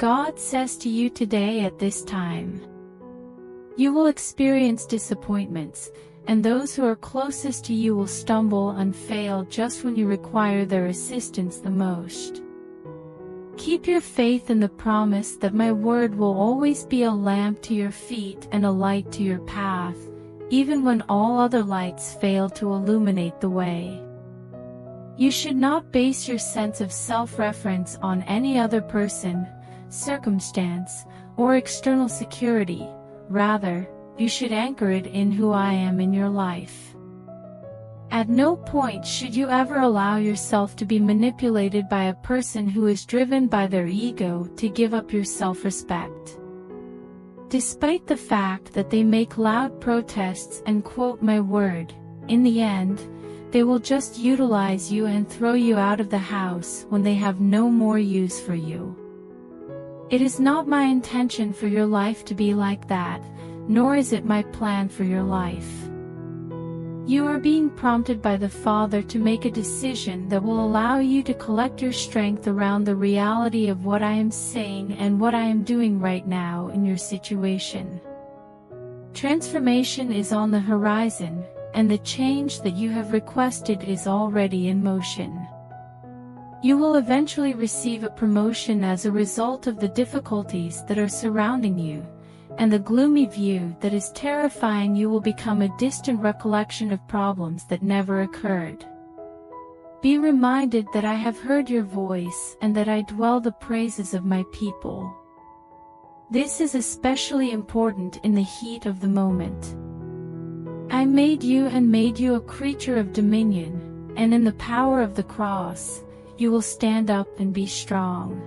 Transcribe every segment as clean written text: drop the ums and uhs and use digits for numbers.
God says to you today at this time. You will experience disappointments, and those who are closest to you will stumble and fail just when you require their assistance the most. Keep your faith in the promise that my word will always be a lamp to your feet and a light to your path, even when all other lights fail to illuminate the way. You should not base your sense of self-reference on any other person, circumstance, or external security. Rather, you should anchor it in who I am in your life. At no point should you ever allow yourself to be manipulated by a person who is driven by their ego to give up your self-respect. Despite the fact that they make loud protests and quote my word, in the end, they will just utilize you and throw you out of the house when they have no more use for you. It is not my intention for your life to be like that, nor is it my plan for your life. You are being prompted by the Father to make a decision that will allow you to collect your strength around the reality of what I am saying and what I am doing right now in your situation. Transformation is on the horizon, and the change that you have requested is already in motion. You will eventually receive a promotion as a result of the difficulties that are surrounding you, and the gloomy view that is terrifying you will become a distant recollection of problems that never occurred. Be reminded that I have heard your voice and that I dwell the praises of my people. This is especially important in the heat of the moment. I made you and made you a creature of dominion, and in the power of the cross, you will stand up and be strong.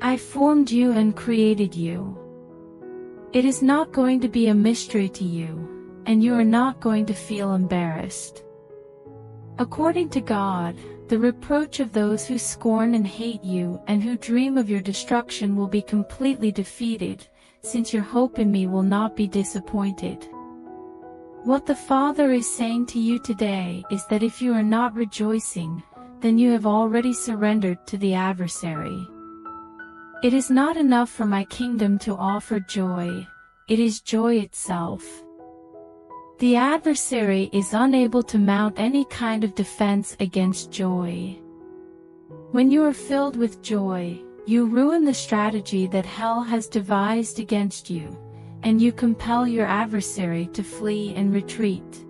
I formed you and created you. It is not going to be a mystery to you, and you are not going to feel embarrassed. According to God, the reproach of those who scorn and hate you and who dream of your destruction will be completely defeated, since your hope in me will not be disappointed. What the Father is saying to you today is that if you are not rejoicing, then you have already surrendered to the adversary. It is not enough for my kingdom to offer joy, it is joy itself. The adversary is unable to mount any kind of defense against joy. When you are filled with joy, you ruin the strategy that hell has devised against you, and you compel your adversary to flee and retreat.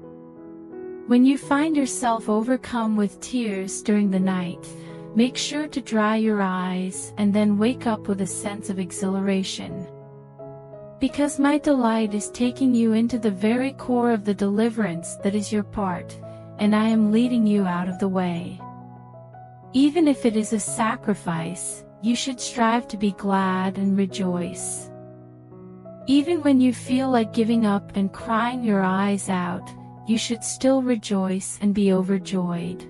When you find yourself overcome with tears during the night, make sure to dry your eyes and then wake up with a sense of exhilaration. Because my delight is taking you into the very core of the deliverance that is your part, and I am leading you out of the way. Even if it is a sacrifice, you should strive to be glad and rejoice. Even when you feel like giving up and crying your eyes out, you should still rejoice and be overjoyed.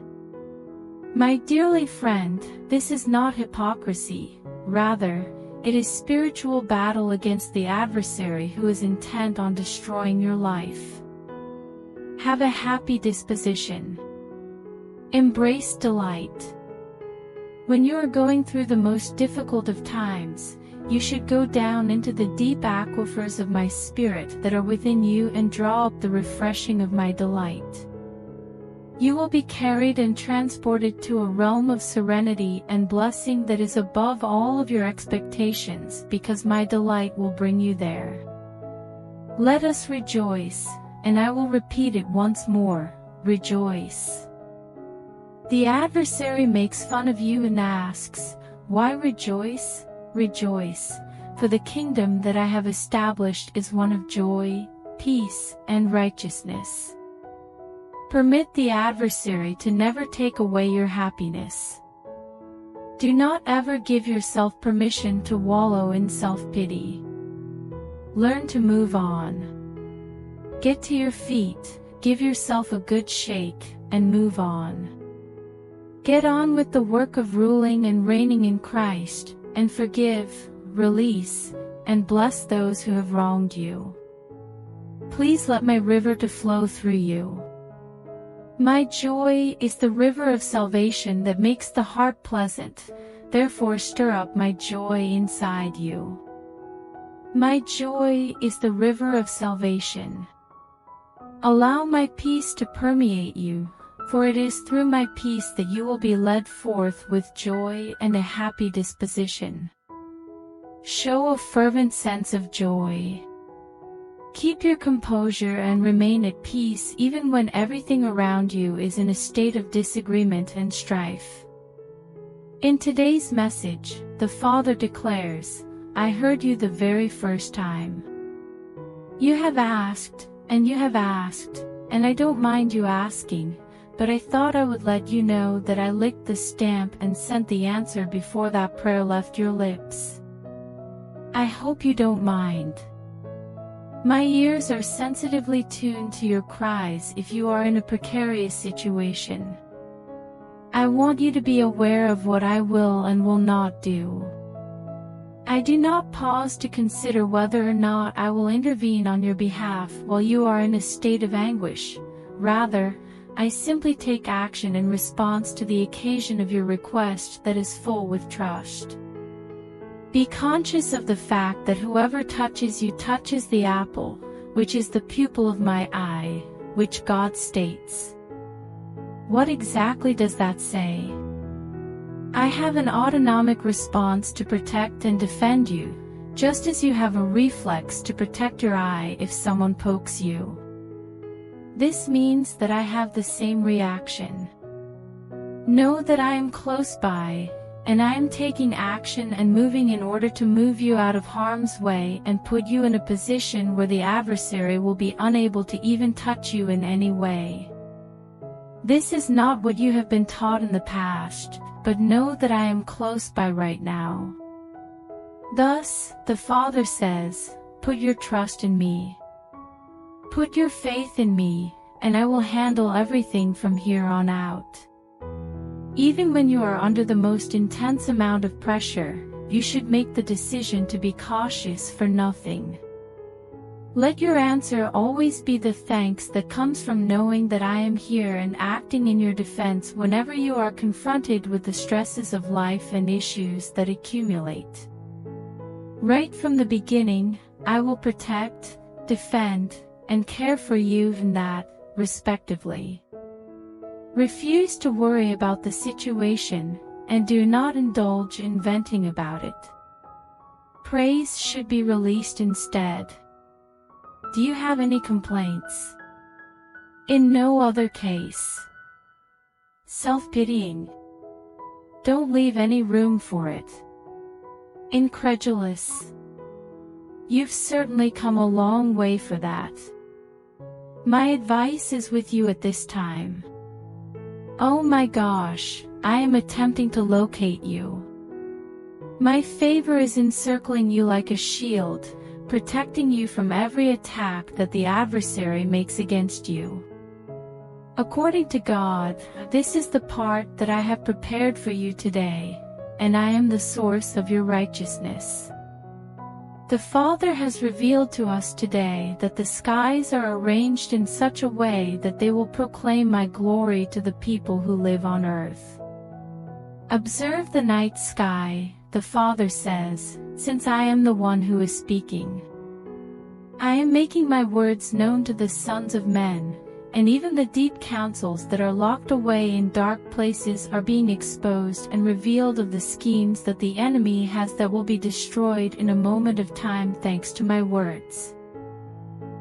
My dearly friend, this is not hypocrisy, rather, it is spiritual battle against the adversary who is intent on destroying your life. Have a happy disposition. Embrace delight. When you are going through the most difficult of times, you should go down into the deep aquifers of my spirit that are within you and draw up the refreshing of my delight. You will be carried and transported to a realm of serenity and blessing that is above all of your expectations, because my delight will bring you there. Let us rejoice, and I will repeat it once more, rejoice. The adversary makes fun of you and asks, why rejoice? Rejoice, for the kingdom that I have established is one of joy, peace, and righteousness. Permit the adversary to never take away your happiness. Do not ever give yourself permission to wallow in self-pity. Learn to move on. Get to your feet, give yourself a good shake, and move on. Get on with the work of ruling and reigning in Christ, and forgive, release, and bless those who have wronged you. Please let my river to flow through you. My joy is the river of salvation that makes the heart pleasant, therefore stir up my joy inside you. My joy is the river of salvation. Allow my peace to permeate you, for it is through my peace that you will be led forth with joy and a happy disposition. Show a fervent sense of joy. Keep your composure and remain at peace even when everything around you is in a state of disagreement and strife. In today's message, the Father declares, I heard you the very first time. You have asked, and you have asked, and I don't mind you asking, but I thought I would let you know that I licked the stamp and sent the answer before that prayer left your lips. I hope you don't mind. My ears are sensitively tuned to your cries if you are in a precarious situation. I want you to be aware of what I will and will not do. I do not pause to consider whether or not I will intervene on your behalf while you are in a state of anguish. Rather, I simply take action in response to the occasion of your request that is full with trust. Be conscious of the fact that whoever touches you touches the apple, which is the pupil of my eye, which God states. What exactly does that say? I have an autonomic response to protect and defend you, just as you have a reflex to protect your eye if someone pokes you. This means that I have the same reaction. Know that I am close by, and I am taking action and moving in order to move you out of harm's way and put you in a position where the adversary will be unable to even touch you in any way. This is not what you have been taught in the past, but know that I am close by right now. Thus, the Father says, put your trust in me. Put your faith in me, and I will handle everything from here on out. Even when you are under the most intense amount of pressure, you should make the decision to be cautious for nothing. Let your answer always be the thanks that comes from knowing that I am here and acting in your defense whenever you are confronted with the stresses of life and issues that accumulate. Right from the beginning, I will protect, defend, and care for you in that, respectively. Refuse to worry about the situation, and do not indulge in venting about it. Praise should be released instead. Do you have any complaints? In no other case. Self-pitying. Don't leave any room for it. Incredulous. You've certainly come a long way for that. My advice is with you at this time. Oh my gosh, I am attempting to locate you. My favor is encircling you like a shield, protecting you from every attack that the adversary makes against you. According to God, this is the part that I have prepared for you today, and I am the source of your righteousness. The Father has revealed to us today that the skies are arranged in such a way that they will proclaim my glory to the people who live on earth. Observe the night sky, the Father says, since I am the one who is speaking. I am making my words known to the sons of men, and even the deep counsels that are locked away in dark places are being exposed and revealed of the schemes that the enemy has that will be destroyed in a moment of time thanks to my words.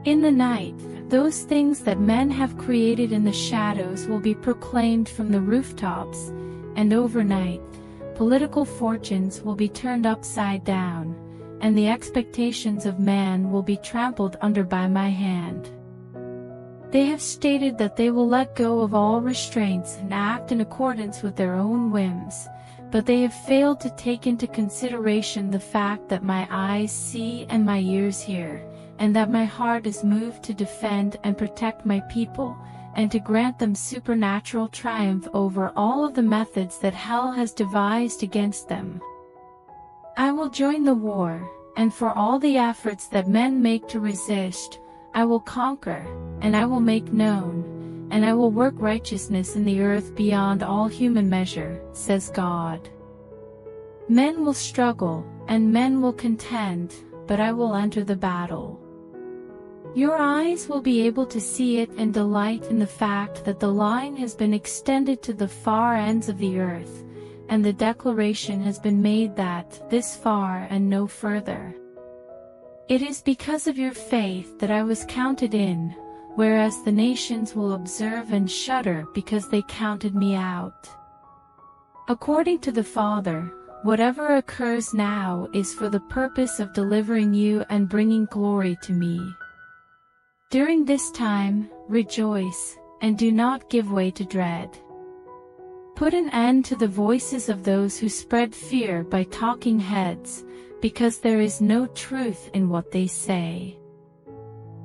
In the night, those things that men have created in the shadows will be proclaimed from the rooftops, and overnight, political fortunes will be turned upside down, and the expectations of man will be trampled under by my hand. They have stated that they will let go of all restraints and act in accordance with their own whims, but they have failed to take into consideration the fact that my eyes see and my ears hear, and that my heart is moved to defend and protect my people, and to grant them supernatural triumph over all of the methods that hell has devised against them. I will join the war, and for all the efforts that men make to resist, I will conquer, and I will make known, and I will work righteousness in the earth beyond all human measure, says God. Men will struggle, and men will contend, but I will enter the battle. Your eyes will be able to see it and delight in the fact that the line has been extended to the far ends of the earth, and the declaration has been made that, this far and no further. It is because of your faith that I was counted in, whereas the nations will observe and shudder because they counted me out. According to the Father, whatever occurs now is for the purpose of delivering you and bringing glory to me. During this time, rejoice, and do not give way to dread. Put an end to the voices of those who spread fear by talking heads, because there is no truth in what they say.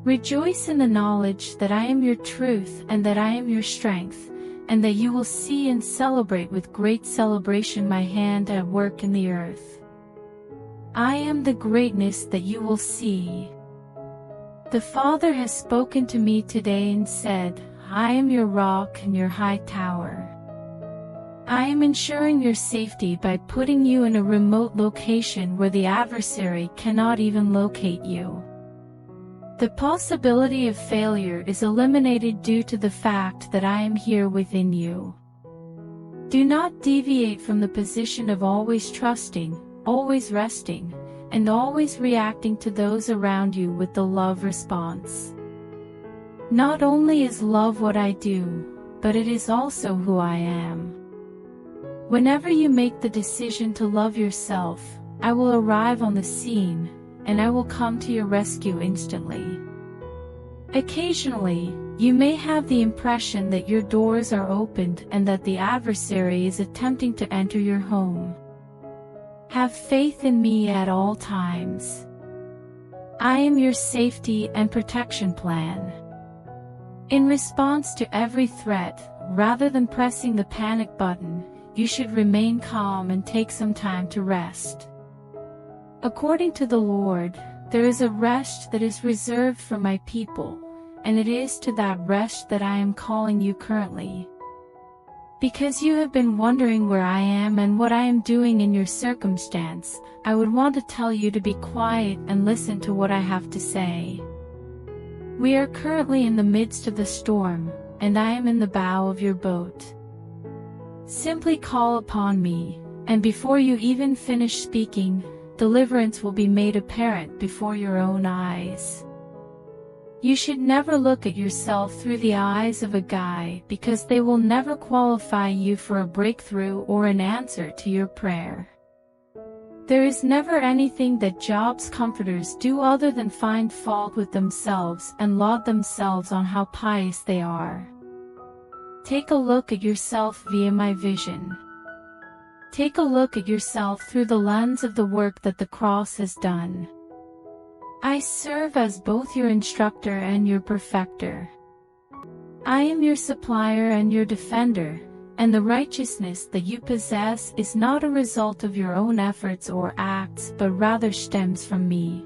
Rejoice in the knowledge that I am your truth and that I am your strength, and that you will see and celebrate with great celebration my hand at work in the earth. I am the greatness that you will see. The Father has spoken to me today and said, I am your rock and your high tower. I am ensuring your safety by putting you in a remote location where the adversary cannot even locate you. The possibility of failure is eliminated due to the fact that I am here within you. Do not deviate from the position of always trusting, always resting, and always reacting to those around you with the love response. Not only is love what I do, but it is also who I am. Whenever you make the decision to love yourself, I will arrive on the scene, and I will come to your rescue instantly. Occasionally, you may have the impression that your doors are opened and that the adversary is attempting to enter your home. Have faith in me at all times. I am your safety and protection plan. In response to every threat, rather than pressing the panic button, you should remain calm and take some time to rest. According to the Lord, there is a rest that is reserved for my people, and it is to that rest that I am calling you currently. Because you have been wondering where I am and what I am doing in your circumstance, I would want to tell you to be quiet and listen to what I have to say. We are currently in the midst of the storm, and I am in the bow of your boat. Simply call upon me, and before you even finish speaking, deliverance will be made apparent before your own eyes. You should never look at yourself through the eyes of a guy, because they will never qualify you for a breakthrough or an answer to your prayer. There is never anything that Job's comforters do other than find fault with themselves and laud themselves on how pious they are. Take a look at yourself via my vision. Take a look at yourself through the lens of the work that the cross has done. I serve as both your instructor and your perfecter. I am your supplier and your defender, and the righteousness that you possess is not a result of your own efforts or acts but rather stems from me.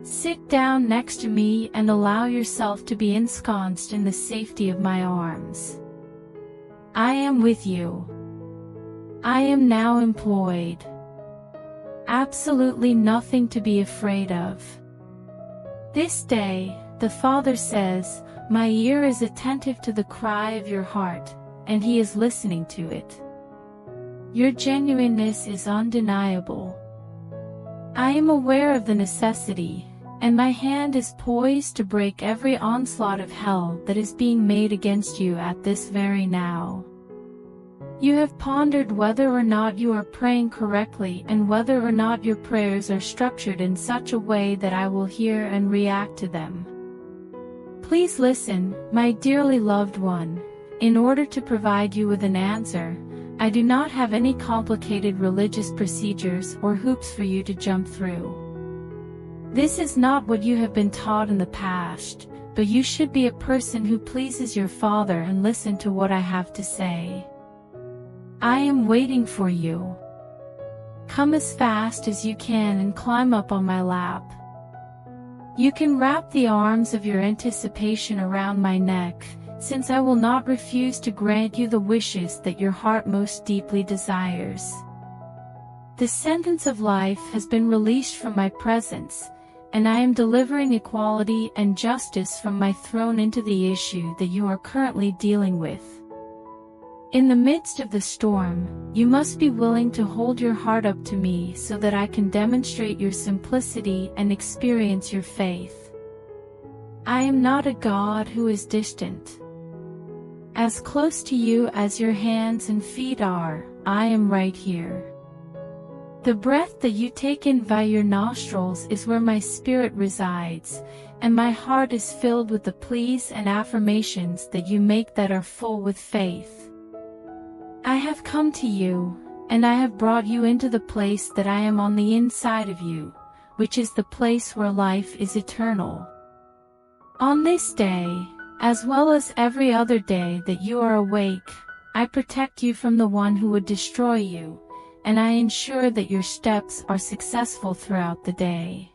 Sit down next to me and allow yourself to be ensconced in the safety of my arms. I am with you. I am now employed. Absolutely nothing to be afraid of. This day, the Father says, my ear is attentive to the cry of your heart, and He is listening to it. Your genuineness is undeniable. I am aware of the necessity, and my hand is poised to break every onslaught of hell that is being made against you at this very now. You have pondered whether or not you are praying correctly and whether or not your prayers are structured in such a way that I will hear and react to them. Please listen, my dearly loved one. In order to provide you with an answer, I do not have any complicated religious procedures or hoops for you to jump through. This is not what you have been taught in the past, but you should be a person who pleases your Father and listen to what I have to say. I am waiting for you. Come as fast as you can and climb up on my lap. You can wrap the arms of your anticipation around my neck, since I will not refuse to grant you the wishes that your heart most deeply desires. The sentence of life has been released from my presence, and I am delivering equality and justice from my throne into the issue that you are currently dealing with. In the midst of the storm, you must be willing to hold your heart up to me so that I can demonstrate your simplicity and experience your faith. I am not a God who is distant. As close to you as your hands and feet are, I am right here. The breath that you take in via your nostrils is where my spirit resides, and my heart is filled with the pleas and affirmations that you make that are full with faith. I have come to you, and I have brought you into the place that I am on the inside of you, which is the place where life is eternal. On this day, as well as every other day that you are awake, I protect you from the one who would destroy you, and I ensure that your steps are successful throughout the day.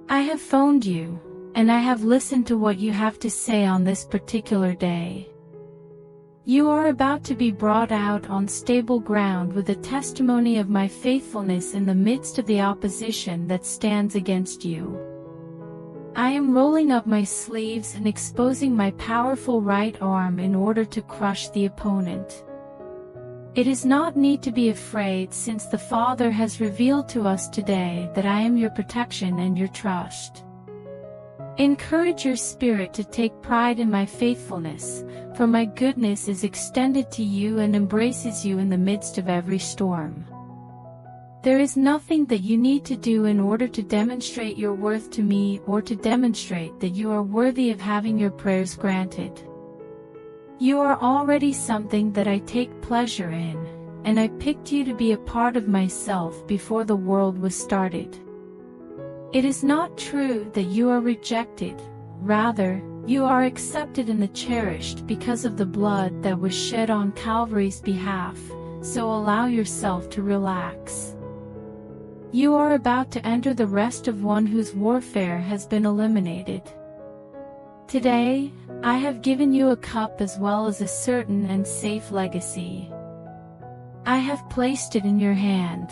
I have phoned you, and I have listened to what you have to say on this particular day. You are about to be brought out on stable ground with a testimony of my faithfulness in the midst of the opposition that stands against you. I am rolling up my sleeves and exposing my powerful right arm in order to crush the opponent. It is not need to be afraid, since the Father has revealed to us today that I am your protection and your trust. Encourage your spirit to take pride in my faithfulness, for my goodness is extended to you and embraces you in the midst of every storm. There is nothing that you need to do in order to demonstrate your worth to me or to demonstrate that you are worthy of having your prayers granted. You are already something that I take pleasure in, and I picked you to be a part of myself before the world was started. It is not true that you are rejected, rather, you are accepted and cherished because of the blood that was shed on Calvary's behalf, so allow yourself to relax. You are about to enter the rest of one whose warfare has been eliminated. Today, I have given you a cup as well as a certain and safe legacy. I have placed it in your hand.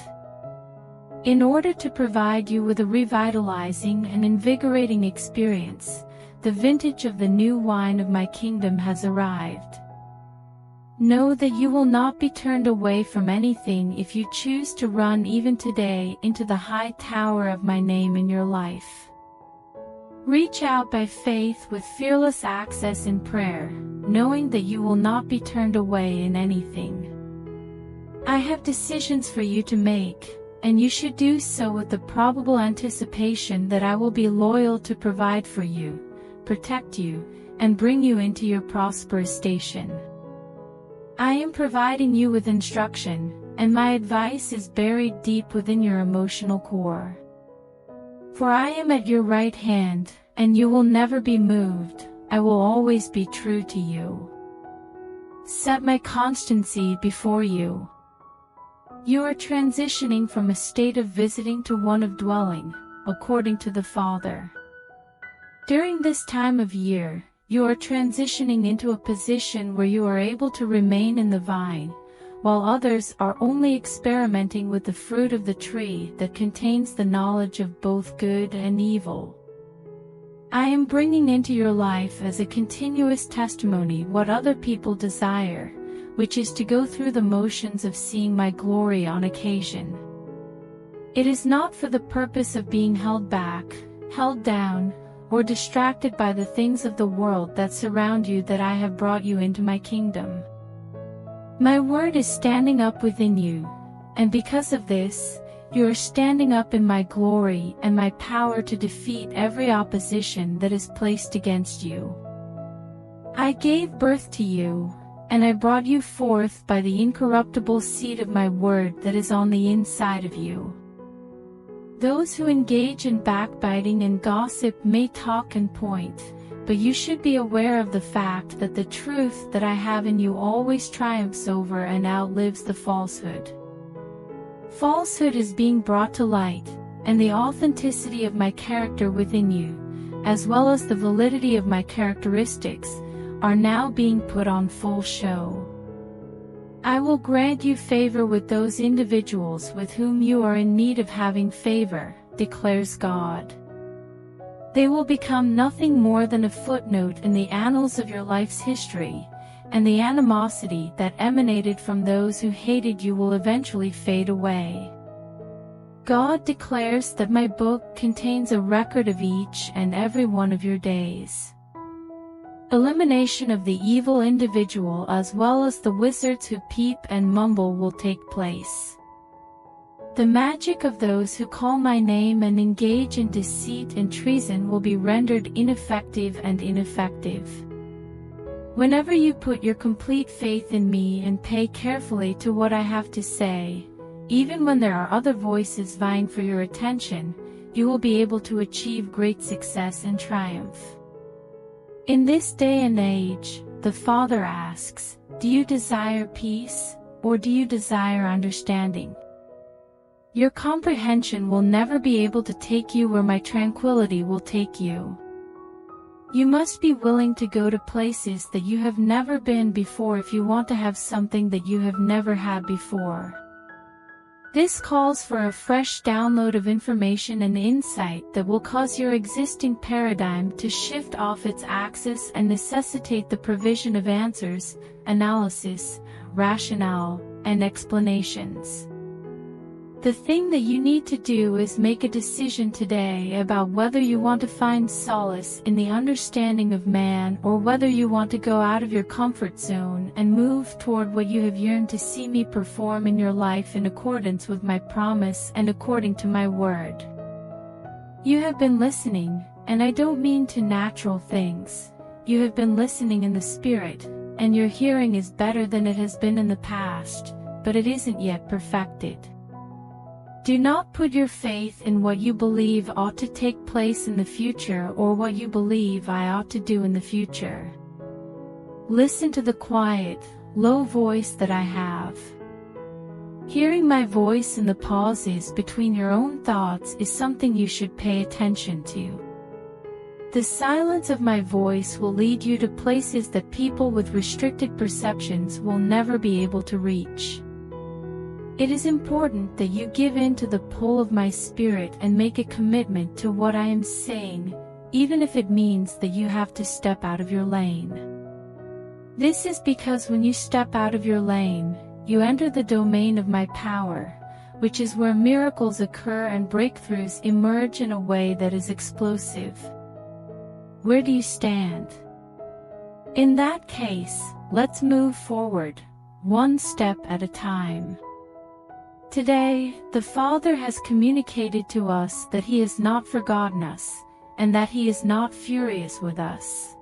In order to provide you with a revitalizing and invigorating experience, the vintage of the new wine of my kingdom has arrived. Know that you will not be turned away from anything if you choose to run even today into the high tower of my name in your life. Reach out by faith with fearless access in prayer, knowing that you will not be turned away in anything. I have decisions for you to make, and you should do so with the probable anticipation that I will be loyal to provide for you, protect you, and bring you into your prosperous station. I am providing you with instruction, and my advice is buried deep within your emotional core. For I am at your right hand, and you will never be moved. I will always be true to you. Set my constancy before you. You are transitioning from a state of visiting to one of dwelling, according to the Father. During this time of year, you are transitioning into a position where you are able to remain in the vine, while others are only experimenting with the fruit of the tree that contains the knowledge of both good and evil. I am bringing into your life as a continuous testimony what other people desire, which is to go through the motions of seeing my glory on occasion. It is not for the purpose of being held back, held down, or distracted by the things of the world that surround you that I have brought you into my kingdom. My word is standing up within you, and because of this, you are standing up in my glory and my power to defeat every opposition that is placed against you. I gave birth to you, and I brought you forth by the incorruptible seed of my word that is on the inside of you. Those who engage in backbiting and gossip may talk and point, but you should be aware of the fact that the truth that I have in you always triumphs over and outlives the falsehood. Falsehood is being brought to light, and the authenticity of my character within you, as well as the validity of my characteristics, are now being put on full show. I will grant you favor with those individuals with whom you are in need of having favor, declares God. They will become nothing more than a footnote in the annals of your life's history, and the animosity that emanated from those who hated you will eventually fade away. God declares that my book contains a record of each and every one of your days. Elimination of the evil individual as well as the wizards who peep and mumble will take place. The magic of those who call my name and engage in deceit and treason will be rendered ineffective and ineffective. Whenever you put your complete faith in me and pay carefully to what I have to say, even when there are other voices vying for your attention, you will be able to achieve great success and triumph. In this day and age, the Father asks, do you desire peace, or do you desire understanding? Your comprehension will never be able to take you where my tranquility will take you. You must be willing to go to places that you have never been before if you want to have something that you have never had before. This calls for a fresh download of information and insight that will cause your existing paradigm to shift off its axis and necessitate the provision of answers, analysis, rationale, and explanations. The thing that you need to do is make a decision today about whether you want to find solace in the understanding of man or whether you want to go out of your comfort zone and move toward what you have yearned to see me perform in your life in accordance with my promise and according to my word. You have been listening, and I don't mean to natural things. You have been listening in the spirit, and your hearing is better than it has been in the past, but it isn't yet perfected. Do not put your faith in what you believe ought to take place in the future or what you believe I ought to do in the future. Listen to the quiet, low voice that I have. Hearing my voice in the pauses between your own thoughts is something you should pay attention to. The silence of my voice will lead you to places that people with restricted perceptions will never be able to reach. It is important that you give in to the pull of my spirit and make a commitment to what I am saying, even if it means that you have to step out of your lane. This is because when you step out of your lane, you enter the domain of my power, which is where miracles occur and breakthroughs emerge in a way that is explosive. Where do you stand? In that case, let's move forward, one step at a time. Today, the Father has communicated to us that He has not forgotten us, and that He is not furious with us.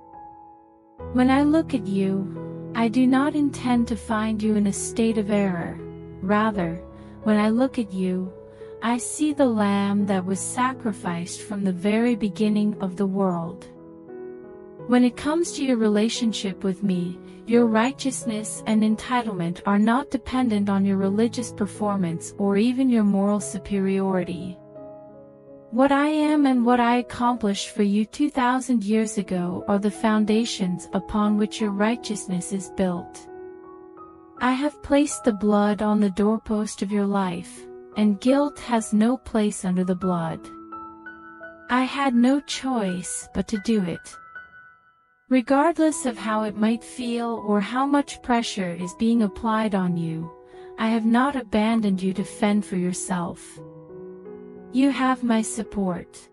When I look at you, I do not intend to find you in a state of error. Rather, when I look at you, I see the Lamb that was sacrificed from the very beginning of the world. When it comes to your relationship with me, your righteousness and entitlement are not dependent on your religious performance or even your moral superiority. What I am and what I accomplished for you 2,000 years ago are the foundations upon which your righteousness is built. I have placed the blood on the doorpost of your life, and guilt has no place under the blood. I had no choice but to do it. Regardless of how it might feel or how much pressure is being applied on you, I have not abandoned you to fend for yourself. You have my support.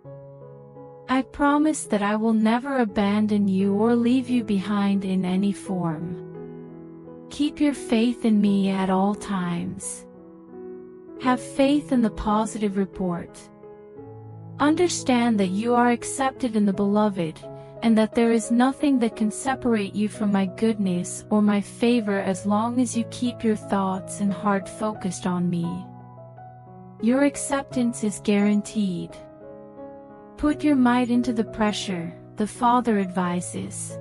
I promise that I will never abandon you or leave you behind in any form. Keep your faith in me at all times. Have faith in the positive report. Understand that you are accepted in the Beloved, and that there is nothing that can separate you from my goodness or my favor as long as you keep your thoughts and heart focused on me. Your acceptance is guaranteed. Put your might into the pressure, the Father advises.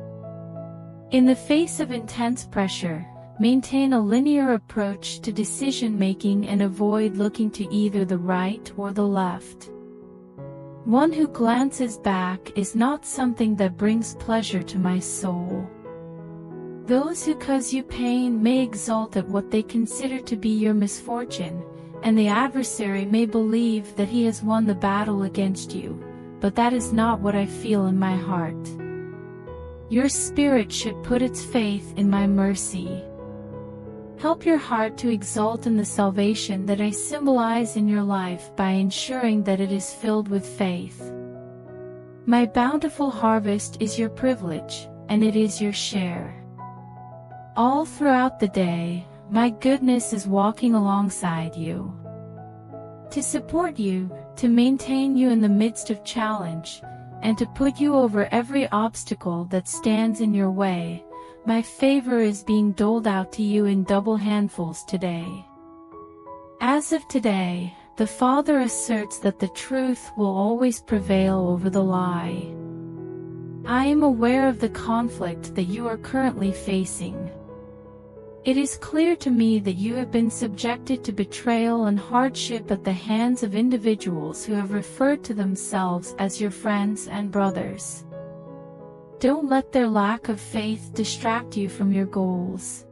In the face of intense pressure, maintain a linear approach to decision-making and avoid looking to either the right or the left. One who glances back is not something that brings pleasure to my soul. Those who cause you pain may exult at what they consider to be your misfortune, and the adversary may believe that he has won the battle against you, but that is not what I feel in my heart. Your spirit should put its faith in my mercy. Help your heart to exult in the salvation that I symbolize in your life by ensuring that it is filled with faith. My bountiful harvest is your privilege, and it is your share. All throughout the day, my goodness is walking alongside you. To support you, to maintain you in the midst of challenge, and to put you over every obstacle that stands in your way, my favor is being doled out to you in double handfuls today. As of today, the Father asserts that the truth will always prevail over the lie. I am aware of the conflict that you are currently facing. It is clear to me that you have been subjected to betrayal and hardship at the hands of individuals who have referred to themselves as your friends and brothers. Don't let their lack of faith distract you from your goals.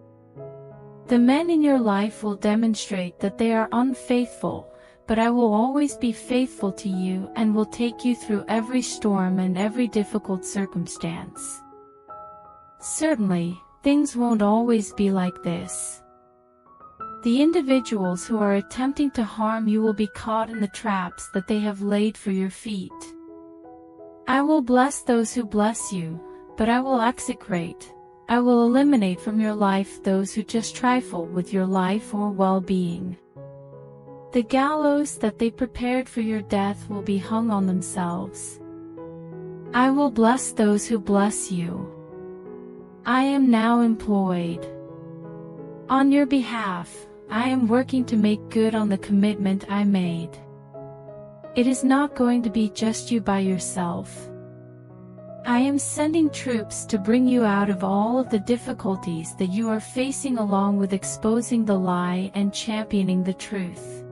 The men in your life will demonstrate that they are unfaithful, but I will always be faithful to you and will take you through every storm and every difficult circumstance. Certainly, things won't always be like this. The individuals who are attempting to harm you will be caught in the traps that they have laid for your feet. I will bless those who bless you, but I will execrate, I will eliminate from your life those who just trifle with your life or well-being. The gallows that they prepared for your death will be hung on themselves. I will bless those who bless you. I am now employed. On your behalf, I am working to make good on the commitment I made. It is not going to be just you by yourself. I am sending troops to bring you out of all of the difficulties that you are facing, along with exposing the lie and championing the truth.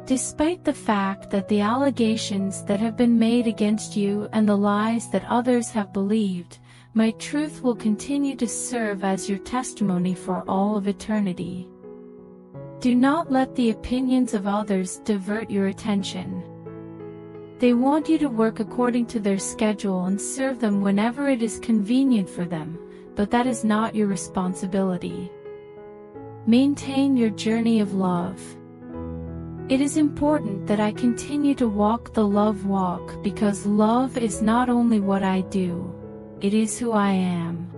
Despite the fact that the allegations that have been made against you and the lies that others have believed, my truth will continue to serve as your testimony for all of eternity. Do not let the opinions of others divert your attention. They want you to work according to their schedule and serve them whenever it is convenient for them, but that is not your responsibility. Maintain your journey of love. It is important that I continue to walk the love walk, because love is not only what I do, it is who I am.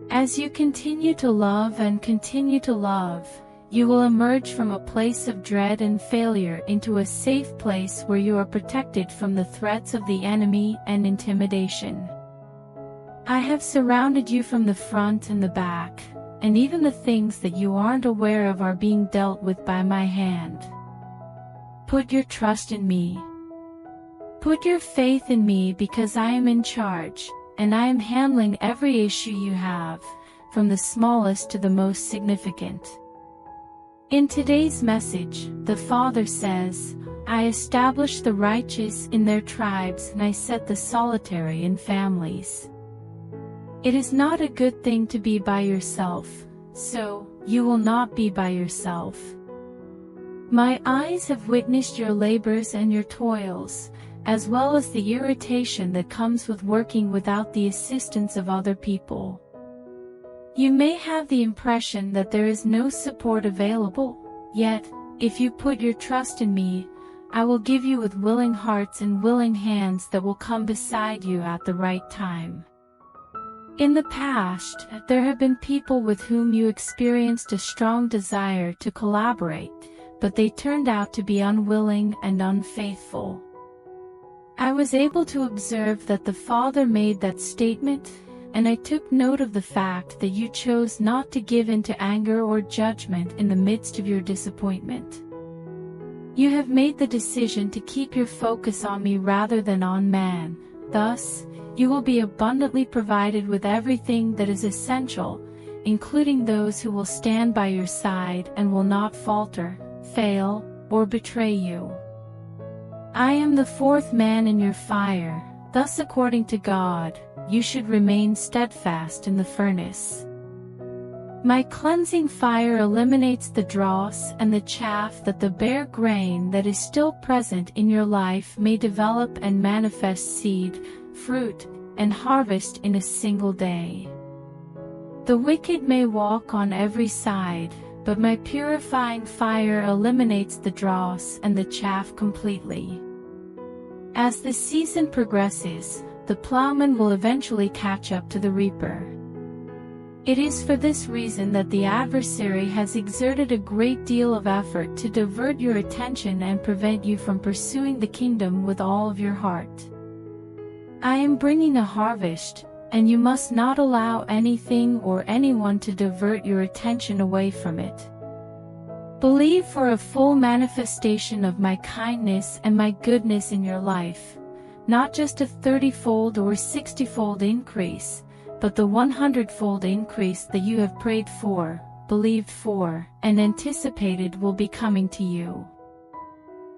As you continue to love and continue to love, you will emerge from a place of dread and failure into a safe place where you are protected from the threats of the enemy and intimidation. I have surrounded you from the front and the back, and even the things that you aren't aware of are being dealt with by my hand. Put your trust in me. Put your faith in me, because I am in charge, and I am handling every issue you have, from the smallest to the most significant. In today's message, the Father says, I establish the righteous in their tribes, and I set the solitary in families. It is not a good thing to be by yourself, so you will not be by yourself. My eyes have witnessed your labors and your toils, as well as the irritation that comes with working without the assistance of other people. You may have the impression that there is no support available, yet, if you put your trust in me, I will give you with willing hearts and willing hands that will come beside you at the right time. In the past, there have been people with whom you experienced a strong desire to collaborate, but they turned out to be unwilling and unfaithful. I was able to observe that the Father made that statement, and I took note of the fact that you chose not to give in to anger or judgment in the midst of your disappointment. You have made the decision to keep your focus on me rather than on man. Thus, you will be abundantly provided with everything that is essential, including those who will stand by your side and will not falter, fail, or betray you. I am the fourth man in your fire, thus according to God, you should remain steadfast in the furnace. My cleansing fire eliminates the dross and the chaff that the bare grain that is still present in your life may develop and manifest seed, fruit, and harvest in a single day. The wicked may walk on every side, but my purifying fire eliminates the dross and the chaff completely. As the season progresses, the plowman will eventually catch up to the reaper. It is for this reason that the adversary has exerted a great deal of effort to divert your attention and prevent you from pursuing the kingdom with all of your heart. I am bringing a harvest, and you must not allow anything or anyone to divert your attention away from it. Believe for a full manifestation of my kindness and my goodness in your life, not just a 30-fold or 60-fold increase, but the 100-fold increase that you have prayed for, believed for, and anticipated will be coming to you.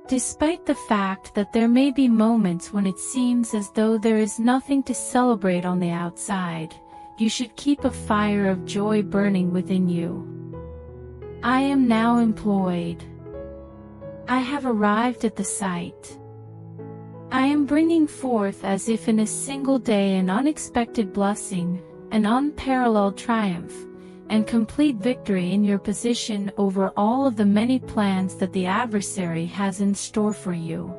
Despite the fact that there may be moments when it seems as though there is nothing to celebrate on the outside, you should keep a fire of joy burning within you. I am now employed. I have arrived at the site. I am bringing forth as if in a single day an unexpected blessing, an unparalleled triumph, and complete victory in your position over all of the many plans that the adversary has in store for you.